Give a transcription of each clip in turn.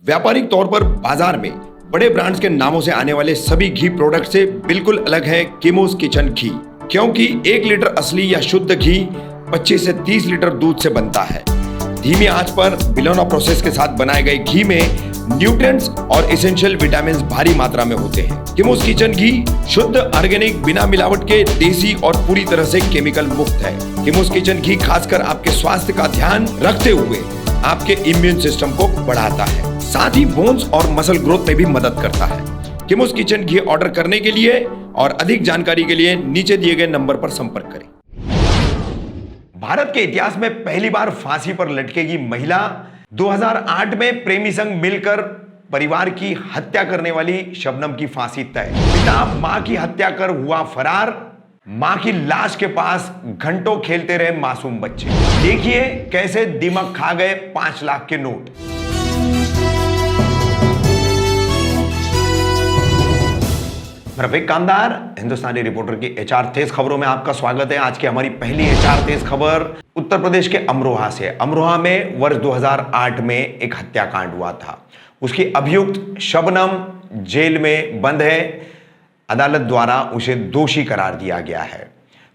व्यापारिक तौर पर बाजार में बड़े ब्रांड्स के नामों से आने वाले सभी घी प्रोडक्ट से बिल्कुल अलग है किमोस किचन घी, क्योंकि 1 लीटर असली या शुद्ध घी 25 से 30 लीटर दूध से बनता है। धीमी आंच पर बिलोना प्रोसेस के साथ बनाए गए घी में न्यूट्रिएंट्स और एसेंशियल विटामिन्स भारी मात्रा में होते हैं। किमोस किचन घी शुद्ध ऑर्गेनिक बिना मिलावट के देसी और पूरी तरह से केमिकल मुक्त है। किमोस किचन घी खासकर आपके स्वास्थ्य का ध्यान रखते हुए आपके इम्यून सिस्टम को बढ़ाता है, साथ ही बोन्स और मसल ग्रोथ में भी मदद करता है। किमोस किचन घी ऑर्डर करने के लिए और अधिक जानकारी के लिए नीचे दिए गए नंबर पर संपर्क करें। भारत के इतिहास में पहली बार फांसी पर लटकेगी महिला। 2008 में प्रेमी संग मिलकर परिवार की हत्या करने वाली शबनम की फांसी तय। पिता मां की हत्या कर हुआ फरार। मां की लाश के पास घंटों खेलते रहे मासूम बच्चे। देखिए कैसे दिमाग खा गए 5 लाख के नोट। रफीक कामदार, हिंदुस्तानी रिपोर्टर की एचआर तेज खबरों में आपका स्वागत है। आज की हमारी पहली एचआर तेज खबर उत्तर प्रदेश के अमरोहा से। अमरोहा में वर्ष 2008 में एक हत्याकांड हुआ था। उसकी अभियुक्त शबनम जेल में बंद है। अदालत द्वारा उसे दोषी करार दिया गया है।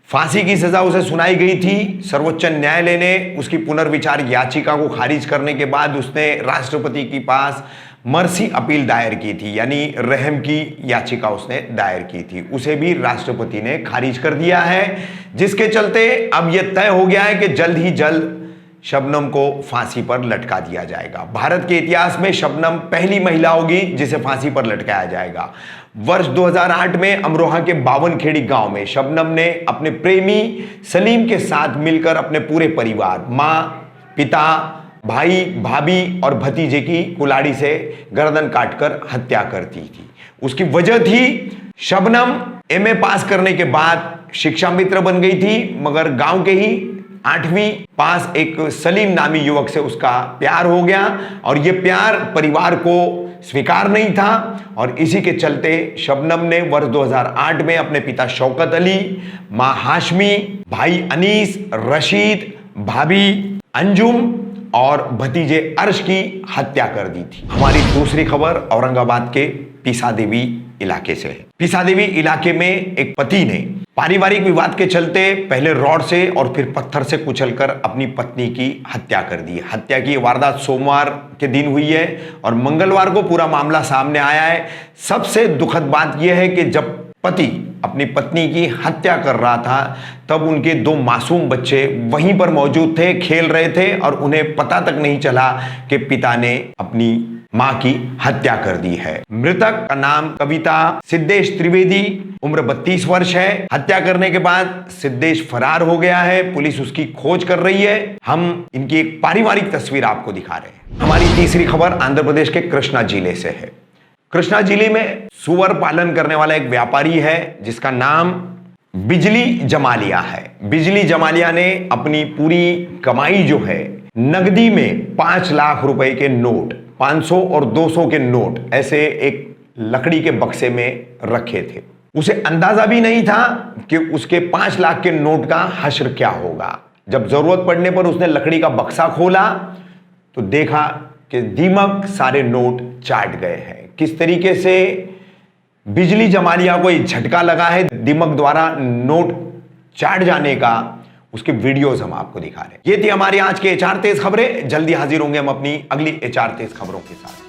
फांसी की सजा उसे सुनाई गई थी। सर्वोच्च न्यायालय ने उसकी पुनर्विचार याचिका को खारिज करने के बाद उसने राष्ट्रपति के पास मर्सी अपील दायर की थी, यानी रहम की याचिका उसने दायर की थी। उसे भी राष्ट्रपति ने खारिज कर दिया है, जिसके चलते अब यह तय हो गया है कि जल्द ही जल्द शबनम को फांसी पर लटका दिया जाएगा। भारत के इतिहास में शबनम पहली महिला होगी जिसे फांसी पर लटकाया जाएगा। वर्ष 2008 में अमरोहा के बावनखेड़ी गांव में शबनम ने अपने प्रेमी सलीम के साथ मिलकर अपने पूरे परिवार, मां, पिता, भाई, भाभी और भतीजे की कुल्हाड़ी से गर्दन काटकर हत्या कर दी थी। उसकी वजह थी शबनम एमए पास करने के बाद शिक्षा मित्र बन गई थी, मगर गांव के ही 8वीं पास एक सलीम नामी युवक से उसका प्यार हो गया और यह प्यार परिवार को स्वीकार नहीं था। और इसी के चलते शबनम ने वर्ष 2008 में अपने पिता शौकत अली, मां हाशमी, भाई अनीस, रशीद, भाभी अंजुम और भतीजे अर्श की हत्या कर दी थी। हमारी दूसरी खबर औरंगाबाद के पीसा देवी इलाके से है। पीसा देवी इलाके में एक पति ने पारिवारिक विवाद के चलते पहले रॉड से और फिर पत्थर से कुचलकर अपनी पत्नी की हत्या कर दी। हत्या की वारदात सोमवार के दिन हुई है और मंगलवार को पूरा मामला सामने आया है। सबसे दुखद बात यह है कि जब पति अपनी पत्नी की हत्या कर रहा था तब उनके 2 मासूम बच्चे वहीं पर मौजूद थे, खेल रहे थे और उन्हें पता तक नहीं चला कि पिता ने अपनी मां की हत्या कर दी है। मृतक का नाम कविता सिद्धेश त्रिवेदी, उम्र 32 वर्ष है। हत्या करने के बाद सिद्धेश फरार हो गया है। पुलिस उसकी खोज कर रही है। हम इनकी एक पारिवारिक तस्वीर आपको दिखा रहे हैं। हमारी तीसरी खबर आंध्र प्रदेश के कृष्णा जिले से है। कृष्णा जिले में सुअर पालन करने वाला एक व्यापारी है जिसका नाम बिजली जमालिया है। बिजली जमालिया ने अपनी पूरी कमाई जो है नगदी में 5 लाख रुपए के नोट, 500 और 200 के नोट ऐसे एक लकड़ी के बक्से में रखे थे। उसे अंदाजा भी नहीं था कि उसके 5 लाख के नोट का हश्र क्या होगा। जब जरूरत पड़ने पर उसने लकड़ी का बक्सा खोला तो देखा कि दीमक सारे नोट चाट गए हैं। किस तरीके से बिजली जमालिया को एक झटका लगा है दीमक द्वारा नोट चाट जाने का, उसके वीडियोस हम आपको दिखा रहे हैं। ये थी हमारी आज के एचआर तेज खबरें। जल्दी हाजिर होंगे हम अपनी अगली एचआर तेज खबरों के साथ।